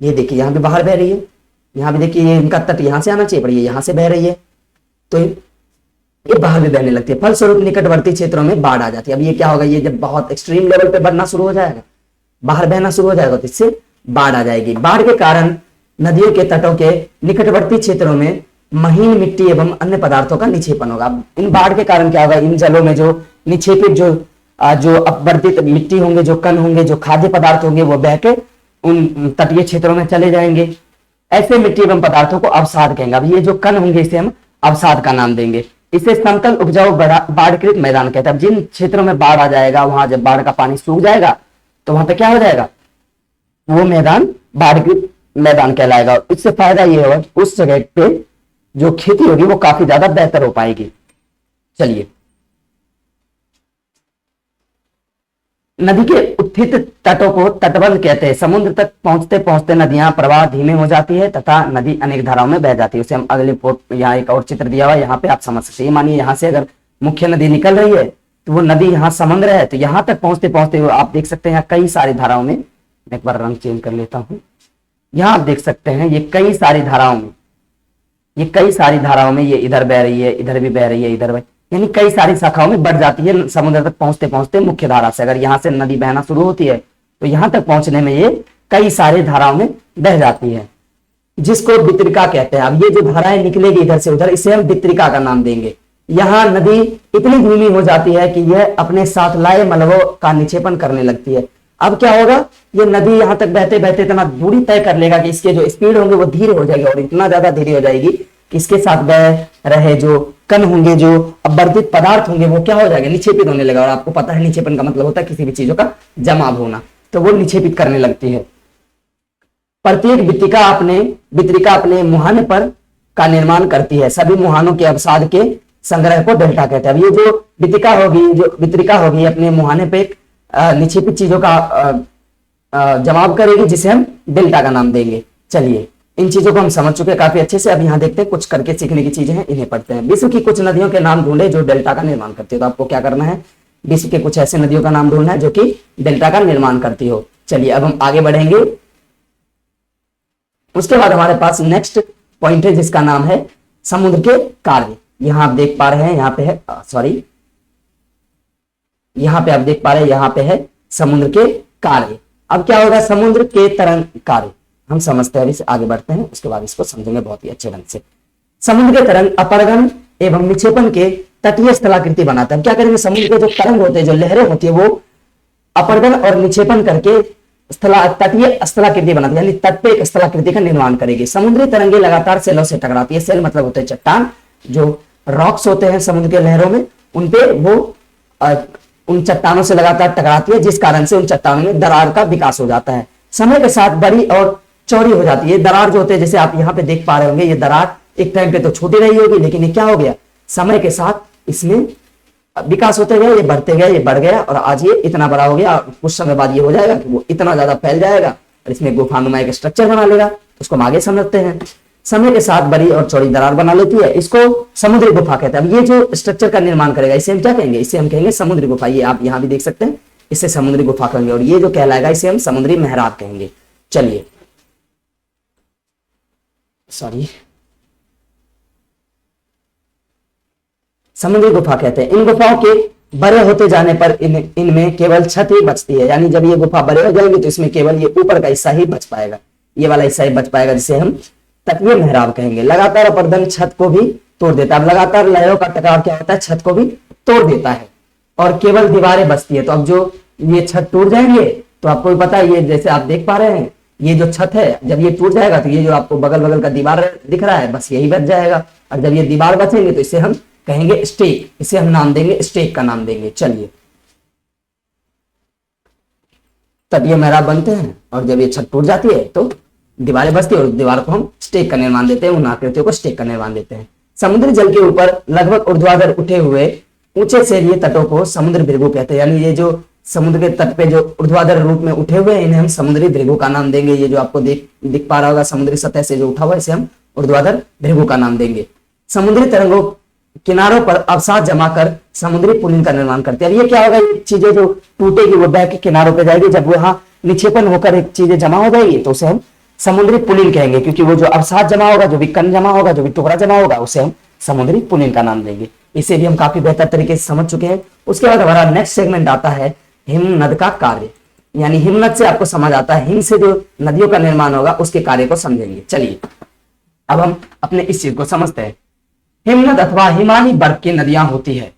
ये देखिए यहाँ भी बाहर बह रही है, यहाँ भी देखिए ये इनका तट यहाँ से आना चाहिए पर ये यहाँ से बह रही है, तो ये बाहर भी बहने लगती है। फलस्वरूप निकटवर्ती क्षेत्रों में बाढ़ आ जाती है। अब ये क्या होगा, ये जब बहुत एक्सट्रीम लेवल पे बढ़ना शुरू हो जाएगा, बाहर बहना शुरू हो जाएगा तो इससे बाढ़ आ जाएगी। बाढ़ के कारण नदियों के तटों के निकटवर्ती क्षेत्रों में महीन मिट्टी एवं अन्य पदार्थों का निक्षेपण होगा। अब इन बाढ़ के कारण क्या होगा, इन जलों में जो निक्षेपित जो अपवर्तित मिट्टी होंगे, जो कण होंगे, जो खाद्य पदार्थ होंगे, वो बह के उन तटीय क्षेत्रों में चले जाएंगे। ऐसे मिट्टी एवं पदार्थों को अवसाद कहेंगे। अब ये जो कण होंगे इसे हम अवसाद का नाम देंगे। इसे समतल उपजाऊ बाढ़कृत मैदान कहते हैं। अब जिन क्षेत्रों में बाढ़ आ जाएगा, वहां जब बाढ़ का पानी सूख जाएगा तो वहां पे क्या हो जाएगा, वो मैदान बाढ़कृत मैदान कहलाएगा। इससे फायदा ये होगा, उस जगह पे जो खेती होगी वो काफी ज्यादा बेहतर हो पाएगी। चलिए, नदी के उत्थित तटों को तटबंध कहते हैं। समुद्र तक पहुंचते पहुंचते नदियां प्रवाह धीमे हो जाती है तथा नदी अनेक धाराओं में बह जाती है। उसे हम अगले यहाँ एक और चित्र दिया हुआ है, यहाँ पे आप समझ सकते हैं। मानिए यहाँ से अगर मुख्य नदी निकल रही है तो वो नदी यहाँ समुद्र है, तो यहाँ तक पहुंचते पहुंचते आप देख सकते हैं यहाँ कई सारी धाराओं में, मैं एक बार रंग चेंज कर लेता हूँ, यहाँ आप देख सकते हैं ये कई सारी धाराओं में, ये कई सारी धाराओं में, ये इधर बह रही है, इधर भी बह रही है, इधर बह, यानी कई सारी शाखाओं में बढ़ जाती है समुद्र तक पहुंचते पहुंचते मुख्य धारा से। अगर यहाँ से नदी बहना शुरू होती है तो यहाँ तक पहुंचने में ये कई सारी धाराओं में बह जाती है, जिसको वितरिका कहते हैं। अब ये जो धाराएं निकलेगी इधर से उधर, इसे हम वितरिका का नाम देंगे। यहाँ नदी इतनी धीमी हो जाती है कि यह अपने साथ लाए मलबों का निक्षेपण करने लगती है। अब क्या होगा, ये नदी यहाँ तक बहते बहते इतना दूरी तय कर लेगा कि इसके जो स्पीड होंगे वो धीरे हो जाएगी, और इतना ज्यादा धीरे हो जाएगी कि इसके साथ बह रहे जो कण होंगे, जो अपवर्तित पदार्थ होंगे, वो क्या हो जाएगा, निक्षेपित होने लगा। और आपको पता है निक्षेपण का मतलब होता है किसी भी चीजों का जमाव होना, तो वो निक्षेपित करने लगती है। प्रत्येक वितरिका अपने मुहाने पर का निर्माण करती है। सभी मुहानों के अवसाद के संग्रह को डेल्टा कहते हैं। अब ये जो वितरिका होगी अपने मुहाने पे निक्षेपित चीजों का जमाव करेगी, जिसे हम डेल्टा का नाम देंगे। चलिए, इन चीजों को हम समझ चुके हैं काफी अच्छे से। अब यहाँ देखते हैं कुछ करके सीखने की चीजें हैं, इन्हें पढ़ते हैं। विश्व की कुछ नदियों के नाम ढूंढे जो डेल्टा का निर्माण करती है। तो आपको क्या करना है, विश्व के कुछ ऐसे नदियों का नाम ढूंढना है जो कि डेल्टा का निर्माण करती हो। चलिए, अब हम आगे बढ़ेंगे। उसके बाद हमारे पास नेक्स्ट पॉइंट है जिसका नाम है समुद्र के कार्य। यहां आप देख पा रहे हैं, यहाँ पे है यहाँ पे आप देख पा रहे हैं, यहाँ पे है समुद्र के कार्य। अब क्या होगा, समुद्र के तरंग कार्य हम समझते हैं, अभी से आगे बढ़ते हैं, उसके बाद इसको समझेंगे बहुत ही अच्छे ढंग से। समुद्र के तरंग अपरगन एवं निक्षेपण के तटीय स्थलाकृति बनाता है। क्या करेंगे, समुद्र के जो तरंग होते हैं, जो लहरें होती है, वो अपरगन और निक्षेपण करके तटीय स्थलाकृति बनाती है, यानी तट पे एक स्थलाकृति का निर्माण करेगी। समुद्री तरंगे लगातार सेलों से टकराती है। सेल मतलब होते हैं चट्टान, जो रॉक्स होते हैं समुद्र के लहरों में, उनपे वो उन चट्टानों से लगातार टकराती है, जिस कारण से उन चट्टानों में दरार का विकास हो जाता है। समय के साथ बड़ी और चौड़ी हो जाती है। दरार जो होते हैं, जैसे आप यहाँ पे देख पा रहे होंगे, ये दरार एक टाइम पे तो छोटी रही होगी, लेकिन ये क्या हो गया, समय के साथ इसमें विकास होते गया, ये बढ़ते गए, ये बढ़ गया, और आज ये इतना बड़ा हो गया। कुछ समय बाद ये हो जाएगा कि वो इतना ज्यादा फैल जाएगा और इसमें गुफानुमा एक स्ट्रक्चर बना लेगा। तो उसको हम आगे समझते हैं। समय के साथ बड़ी और चौड़ी दरार बना लेती है, इसको समुद्री गुफा कहते हैं। अब ये जो स्ट्रक्चर का निर्माण करेगा, इसे हम क्या कहेंगे, इसे हम कहेंगे समुद्री गुफा। ये आप यहाँ भी देख सकते हैं, इसे समुद्री गुफा कहेंगे, और ये जो कहलाएगा इसे हम समुद्री मेहराब कहेंगे। चलिए, समुद्री गुफा कहते हैं। इन गुफाओं के बड़े होते जाने पर इनमें केवल छत ही बचती है, यानी जब ये गुफा बड़े हो जाएंगे तो इसमें केवल ये ऊपर का हिस्सा ही बच पाएगा, ये वाला हिस्सा ही बच पाएगा, जिसे हम तटीय मेहराब कहेंगे। लगातार अपरदन छत को भी तोड़ देता है। अब लगातार लहरों का टकराव क्या होता है, छत को भी तोड़ देता है, और केवल दीवारें बचती है। तो अब जो ये छत टूट जाएंगे, तो आपको भी पता है, ये जैसे आप देख पा रहे हैं, ये जो छत है जब ये टूट जाएगा तो ये जो आपको बगल बगल का दीवार दिख रहा है, बस यही बच जाएगा। और जब ये दीवार बचेंगे तो इसे हम कहेंगे स्टेक, इसे हम नाम देंगे, स्टेक का नाम देंगे। चलिए, तब ये मेहराब बनते हैं, और जब ये छत टूट जाती है तो दीवारें बचती है, और दीवार को हम स्टेक का निर्माण देते हैं, उन आकृतियों को स्टेक का निर्माण देते हैं। समुद्री जल के ऊपर लगभग ऊर्ध्वाधर उठे हुए ऊंचे सेरीय तटों को समुद्र भृगु कहते हैं। यानी ये जो समुद्र के तट पे जो ऊर्ध्वाधर रूप में उठे हुए हैं, इन्हें हम समुद्री भृगु का नाम देंगे। ये जो आपको दिख पा रहा होगा समुद्री सतह से जो उठा हुआ है, इसे हम ऊर्ध्वाधर भृगु का नाम देंगे। समुद्री तरंगों किनारों पर अवसाद जमा कर समुद्री पुलिन का निर्माण करते हैं। अब ये क्या होगा, ये चीजें जो टूटेगी वो बह के किनारों पे जाएगी, जब वहां निक्षेपण होकर एक चीजें जमा हो जाएगी तो उसे हम समुद्री पुलिन कहेंगे, क्योंकि वो जो अवसाद जमा होगा, जो भी कण जमा होगा, जो भी टुकड़ा जमा होगा, उसे हम समुद्री पुलिन का नाम देंगे। इसे भी हम काफी बेहतर तरीके से समझ चुके हैं। उसके बाद हमारा नेक्स्ट सेगमेंट आता है हिमनद का कार्य, यानी हिमनद से आपको समझ आता है, हिम से जो नदियों का निर्माण होगा उसके कार्य को समझेंगे। चलिए, अब हम अपने इस चीज को समझते हैं। हिमनद अथवा हिमानी बर्फ की नदियां होती है।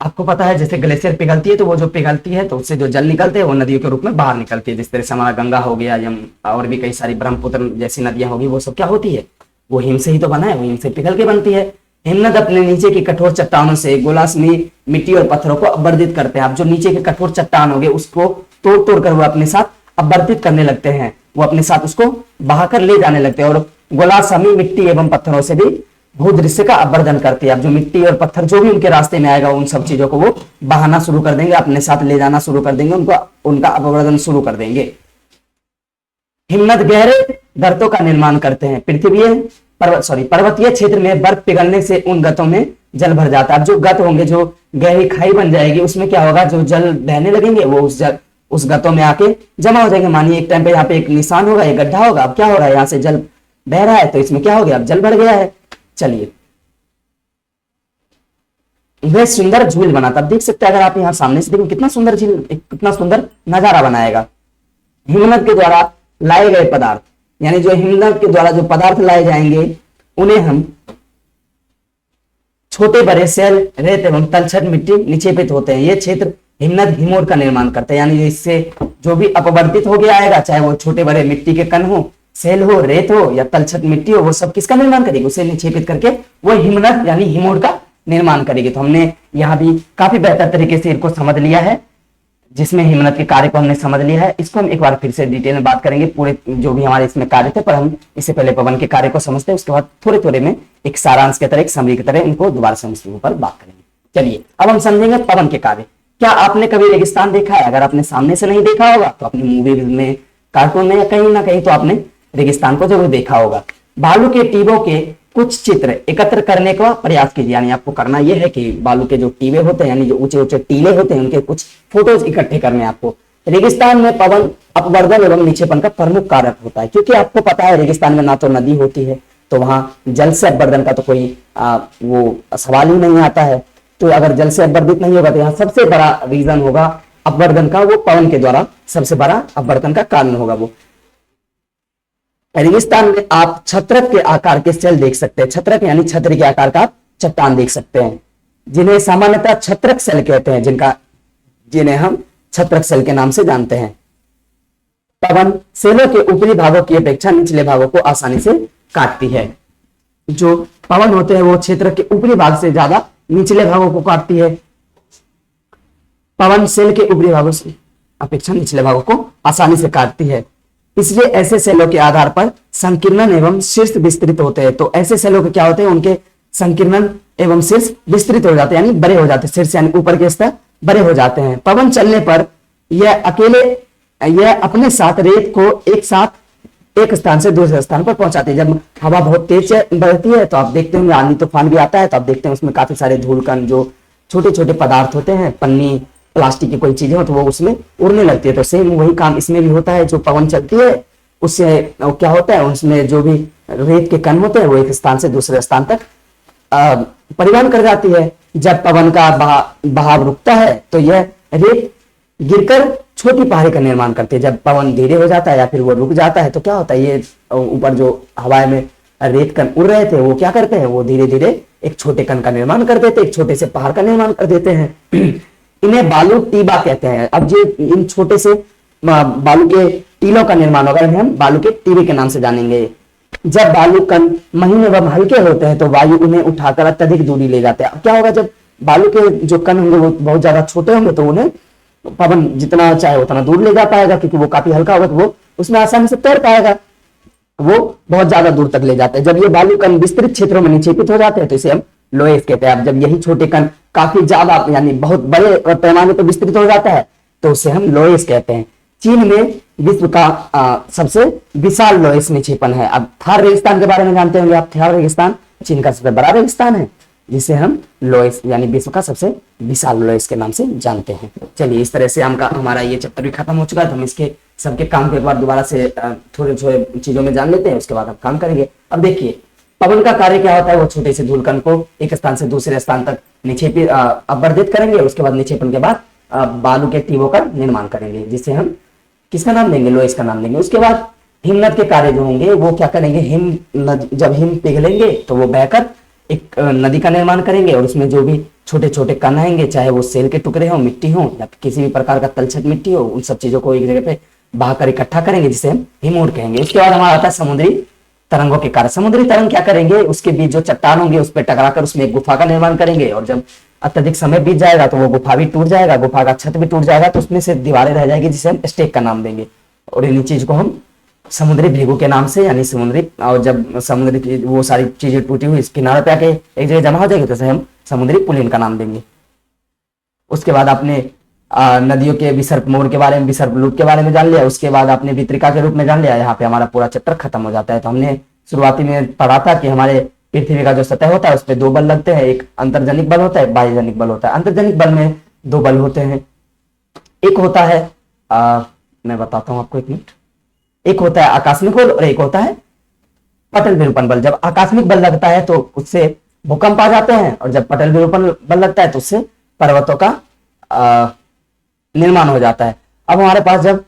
आपको पता है, जैसे ग्लेशियर पिघलती है तो वो जो पिघलती है तो उससे जो जल निकलते हैं वो नदियों के रूप में बाहर निकलती है। जिस तरह से हमारा गंगा हो गया, और भी कई सारी ब्रह्मपुत्र जैसी नदियां होगी, वो सब क्या होती है, वो हिम से ही तो बना है, वो हिम से पिघल के बनती है। हिमनद अपने नीचे की कठोर चट्टानों से गोलासनी मिट्टी और पत्थरों को अपवर्तित करते हैं। अब जो नीचे के कठोर चट्टान हो गए उसको तोड़ तोड़ कर वो अपने साथ अपवर्तित करने लगते हैं, वो अपने साथ उसको बहाकर ले जाने लगते हैं। और गोलासमी मिट्टी एवं पत्थरों से भी भूदृश्य का अपवर्धन करती है। अब जो मिट्टी और पत्थर जो भी उनके रास्ते में आएगा उन सब चीजों को वो बहाना शुरू कर देंगे, अपने साथ ले जाना शुरू कर देंगे, उनका अपवर्धन शुरू कर देंगे। हिमनद गहरे गर्तों का निर्माण करते हैं। पर्वतीय क्षेत्र में बर्फ पिघलने से उन गतों में जल भर जाता है। अब जो गत होंगे, जो गहरी खाई बन जाएगी, उसमें क्या होगा, जो जल बहने लगेंगे वो उस गतों में आके जमा हो जाएंगे। मानिए एक टाइम पे यहाँ पे एक निशान होगा, एक गड्ढा होगा। अब क्या हो रहा है, यहाँ से जल बह रहा है तो इसमें क्या हो गया, अब जल भर गया है। चलिए, वह सुंदर झील बना। तब देख सकते हैं, अगर आप यहाँ सामने से देखें कितना सुंदर झील, कितना सुंदर नजारा बनाएगा। हिमनद के द्वारा लाए गए पदार्थ, यानी जो हिमनद के द्वारा जो पदार्थ लाए जाएंगे उन्हें हम छोटे बड़े सेल, रेत एवं तलछट मिट्टी निक्षेपित होते हैं। ये क्षेत्र हिमनद हिमोर का निर्माण करते हैं, यानी इससे जो भी अपवर्तित हो गया आएगा, चाहे वो छोटे बड़े मिट्टी के कण हो, सेल हो, रेत हो या तलछट मिट्टी हो, वो सब किसका निर्माण करेगी, उसे निक्षेपित करके वो हिमनद यानी हिमोर का निर्माण करेगी। तो हमने यहाँ भी काफी बेहतर तरीके से इनको समझ लिया है, जिसमें हिमनद के कार्य को हमने समझ लिया है। इसको हम एक बार फिर से डिटेल में बात करेंगे, पूरे जो भी हमारे इसमें कार्य थे, पर हम इससे पहले पवन के कार्य को समझते हैं, उसके बाद थोड़े थोड़े में एक सारांश की तरह, एक समरी की तरह इनको दोबारा से हम इसके ऊपर बात करेंगे। चलिए, अब हम समझेंगे पवन के कार्य। क्या आपने कभी रेगिस्तान देखा है? अगर आपने सामने से नहीं देखा होगा तो अपनी मूवी में, कार्टून में या कहीं ना कहीं तो आपने रेगिस्तान को जरूर देखा होगा। बालू के टीबों के कुछ चित्र एकत्र करने का प्रयास कीजिए। यानी आपको करना यह है कि बालू के जो टीबे होते हैं, यानी जो ऊंचे ऊंचे टीले होते हैं, उनके कुछ फोटोज इकट्ठे करने आपको। रेगिस्तान में पवन अपवर्धन एवं नीचेपन का प्रमुख कारक होता है, क्योंकि आपको पता है रेगिस्तान में ना तो नदी होती है, तो वहां जल से अपवर्धन का तो कोई वो सवाल ही नहीं आता है। तो अगर जल से अपवर्धित नहीं होगा तो यहाँ सबसे बड़ा रीजन होगा अपवर्धन का, वो पवन के द्वारा सबसे बड़ा अपवर्धन का कारण होगा। वो रेगिस्तान में आप छत्रक के आकार के सेल देख सकते हैं। छत्रक यानी छतरी के आकार का चट्टान देख सकते हैं, जिन्हें सामान्यतः छत्रक सेल कहते हैं, जिन्हें हम छत्रक सेल के नाम से जानते हैं। पवन सेलों के ऊपरी भागों की अपेक्षा निचले भागों को आसानी से काटती है। जो पवन होते हैं वो क्षेत्र के ऊपरी भाग से ज्यादा निचले भागों को काटती है। पवन सेल के ऊपरी भागों से अपेक्षा निचले भागों को आसानी से काटती है, इसलिए ऐसे सेलों के आधार पर संकीर्णन एवं शीर्ष विस्तृत होते हैं। तो ऐसे सेलों के क्या होते हैं, उनके संकीर्णन एवं शीर्ष विस्तृत हो जाते हैं, यानी बड़े हो जाते हैं। शीर्ष यानी ऊपर के स्तर बड़े हो जाते हैं। पवन चलने पर यह अपने साथ रेत को एक साथ एक स्थान से दूसरे स्थान पर पहुंचाती है। जब हवा बहुत तेज बढ़ती है तो आप देखते होंगे, आंधी तूफान भी आता है तो आप देखते हैं उसमें काफी सारे धूल कण, जो छोटे छोटे पदार्थ होते हैं, पन्नी, प्लास्टिक की कोई चीजें हो, तो वो उसमें उड़ने लगती है। तो सेम वही काम इसमें भी होता है। जो पवन चलती है उससे क्या होता है, उसमें जो भी रेत के कण होते हैं वो एक स्थान से दूसरे स्थान तक परिवहन कर जाती है। जब पवन का बहाव रुकता है तो यह रेत गिरकर छोटी पहाड़ी का निर्माण करती है। जब पवन धीरे हो जाता है या फिर वो रुक जाता है तो क्या होता है, ये ऊपर जो हवा में रेत कण उड़ रहे थे वो क्या करते हैं, वो धीरे धीरे एक छोटे कण का निर्माण कर देते हैं, एक छोटे से पहाड़ का निर्माण कर देते हैं। इन्हें बालू टीबा कहते हैं। अब जो इन छोटे से बालू के टीलों का निर्माण होगा, इन्हें हम बालू के टीबे के नाम से जानेंगे। जब बालू कण महीन एवं हल्के होते हैं तो वायु उन्हें उठाकर अत्यधिक दूरी ले जाते हैं। अब क्या होगा, जब बालू के जो कण होंगे वो बहुत ज्यादा छोटे होंगे तो उन्हें पवन जितना चाहे उतना दूर ले जा पाएगा, क्योंकि वो काफी हल्का होगा तो वो उसमें आसानी से तैर पाएगा। वो बहुत ज्यादा दूर तक ले जाते हैं। जब ये बालू कण विस्तृत क्षेत्रों में निक्षेपित हो जाते हैं तो इसे हम लोएस कहते हैं। अब जब यही छोटे कण काफी ज्यादा यानी बहुत बड़े पैमाने पर विस्तृत हो जाता है तो उसे हम लोएस कहते हैं। चीन में विश्व का सबसे विशाल लोएस निक्षेपण है। अब थार रेगिस्तान के बारे में जानते होंगे आप। थार रेगिस्तान चीन का सबसे बड़ा रेगिस्तान है, जिसे हम लोएस यानी विश्व का सबसे विशाल लोएस के नाम से जानते हैं। चलिए, इस तरह से हमारा ये चैप्टर भी खत्म हो चुका है। तो हम इसके सबके काम को एक बार दोबारा से थोड़े थोड़े चीजों में जान लेते हैं, उसके बाद हम काम करेंगे। अब देखिए, पवन का कार्य क्या होता है, वो छोटे से धूल कण को एक स्थान से दूसरे स्थान तक निक्षेपित अपवर्धित करेंगे। उसके बाद निक्षेपण के बाद बालू के टीबों का निर्माण करेंगे, जिसे हम किसका नाम देंगे, लोएस का नाम देंगे। उसके बाद हिमनद के कार्य जो होंगे वो क्या करेंगे, जब हिम पिघलेंगे तो वो बहकर एक नदी का निर्माण करेंगे, और उसमें जो भी छोटे छोटे कण आएंगे, चाहे वो सेल के टुकड़े हो, मिट्टी हो या किसी भी प्रकार का तलछट मिट्टी हो, उन सब चीजों को एक जगह पे बहाकर इकट्ठा करेंगे, जिसे हम हिमोर कहेंगे। इसके बाद हमारा आता है समुद्री तरंगों के कारण। समुद्री तरंग क्या करेंगे, उसके बीच जो चट्टान होंगे उस पर टकराकर उसमें एक गुफा का निर्माण करेंगे, और जब अत्यधिक समय बीत जाएगा तो वो गुफा भी टूट जाएगा, गुफा का छत भी टूट जाएगा, तो उसमें से दीवारें रह जाएगी जिसे हम स्टेक का नाम देंगे, और इन्हीं चीज को हम समुद्री भृगु के नाम से, यानी समुद्री, और जब समुद्री की वो सारी चीजें टूटी हुई इस किनारे पे आके एक जगह जमा हो जाएगी तो हम समुद्री पुलिन का नाम देंगे। उसके बाद आपने नदियों के विसर्प मोड के बारे में, विसर्प लूप के बारे में जान लिया। उसके बाद आपने वितरिका के रूप में जान लिया। यहाँ पे हमारा पूरा चैप्टर खत्म हो जाता है। तो हमने शुरुआती में पढ़ा था कि हमारे पृथ्वी का जो सतह होता है उस पर दो बल लगते हैं, एक अंतर्जनिक बल होता है, बाह्यजनिक बल होता है। अंतर्जनिक बल में दो बल होते हैं, एक होता है मैं बताता हूं आपको, एक मिनट। एक होता है आकस्मिक बल और एक होता है पटल विरूपण बल। जब आकस्मिक बल लगता है तो उससे भूकंप आ जाते हैं, और जब पटल विरूपण बल लगता है तो उससे पर्वतों का निर्माण हो जाता है। अब हमारे पास जब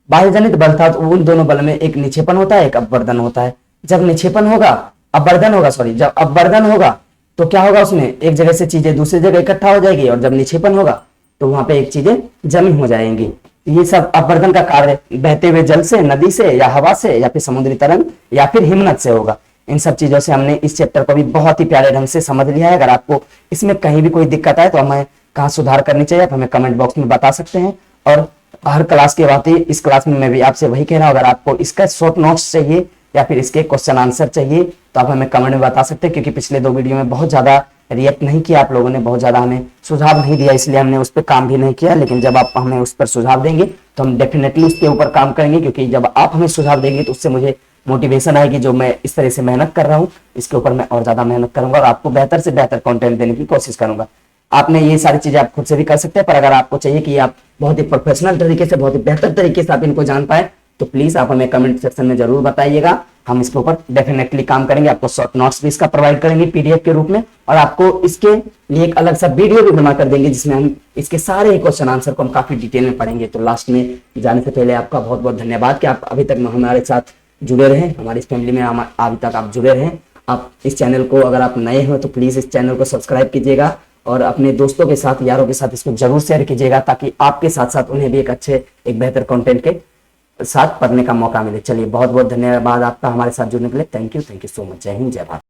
बाह्यजनित बल था तो उन दोनों बल में एक निक्षेपण होता है, एक अपवर्तन होता है। जब निक्षेपण होगा, अपवर्तन होगा, सॉरी, जब अपवर्तन होगा तो क्या होगा, उसमें एक जगह से चीजें दूसरी जगह इकट्ठा हो जाएगी, और जब निक्षेपण होगा तो वहां पे एक चीजें जमी हो जाएंगी। ये सब अपवर्तन का कार्य बहते हुए जल से, नदी से, या हवा से, या फिर समुद्री तरंग, या फिर हिमनद से होगा। इन सब चीजों से हमने इस चैप्टर को भी बहुत ही प्यारे ढंग से समझ लिया है। अगर आपको इसमें कहीं भी कोई दिक्कत आए तो हमें कहाँ सुधार करनी चाहिए आप हमें कमेंट बॉक्स में बता सकते हैं। और हर क्लास के बाद ही इस क्लास में मैं भी आपसे वही कह रहा हूँ, अगर आपको इसका शॉर्ट नोट्स चाहिए या फिर इसके क्वेश्चन आंसर चाहिए तो आप हमें कमेंट में बता सकते हैं, क्योंकि पिछले 2 वीडियो में बहुत ज्यादा रिएक्ट नहीं किया आप लोगों ने, बहुत ज्यादा हमें सुझाव नहीं दिया, इसलिए हमने उस पर काम भी नहीं किया। लेकिन जब आप हमें उस पर सुझाव देंगे तो हम डेफिनेटली उसके ऊपर काम करेंगे, क्योंकि जब आप हमें सुझाव देंगे तो उससे मुझे मोटिवेशन आएगी। जो मैं इस तरह से मेहनत कर रहा हूँ इसके ऊपर मैं और ज्यादा मेहनत करूंगा और आपको बेहतर से बेहतर कंटेंट देने की कोशिश करूंगा। आपने ये सारी चीजें आप खुद से भी कर सकते हैं, पर अगर आपको चाहिए कि आप बहुत ही प्रोफेशनल तरीके से, बहुत ही बेहतर तरीके से आप इनको जान पाए तो प्लीज आप हमें कमेंट सेक्शन में जरूर बताइएगा। हम इसके ऊपर डेफिनेटली काम करेंगे, आपको शॉर्ट नोट्स भी इसका प्रोवाइड करेंगे पीडीएफ के रूप में, और आपको इसके लिए एक अलग सा वीडियो भी बना कर देंगे जिसमें हम इसके सारे क्वेश्चन आंसर को हम काफी डिटेल में पढ़ेंगे। तो लास्ट में जाने से पहले आपका बहुत बहुत धन्यवाद कि आप अभी तक हमारे साथ जुड़े रहे, हमारी इस फैमिली में अभी तक आप जुड़े रहे। आप इस चैनल को, अगर आप नए हो तो प्लीज इस चैनल को सब्सक्राइब कीजिएगा और अपने दोस्तों के साथ, यारों के साथ इसको जरूर शेयर कीजिएगा, ताकि आपके साथ साथ उन्हें भी एक बेहतर कंटेंट के साथ पढ़ने का मौका मिले। चलिए, बहुत बहुत धन्यवाद आपका हमारे साथ जुड़ने के लिए। Thank you so much. जय हिंद, जय भारत।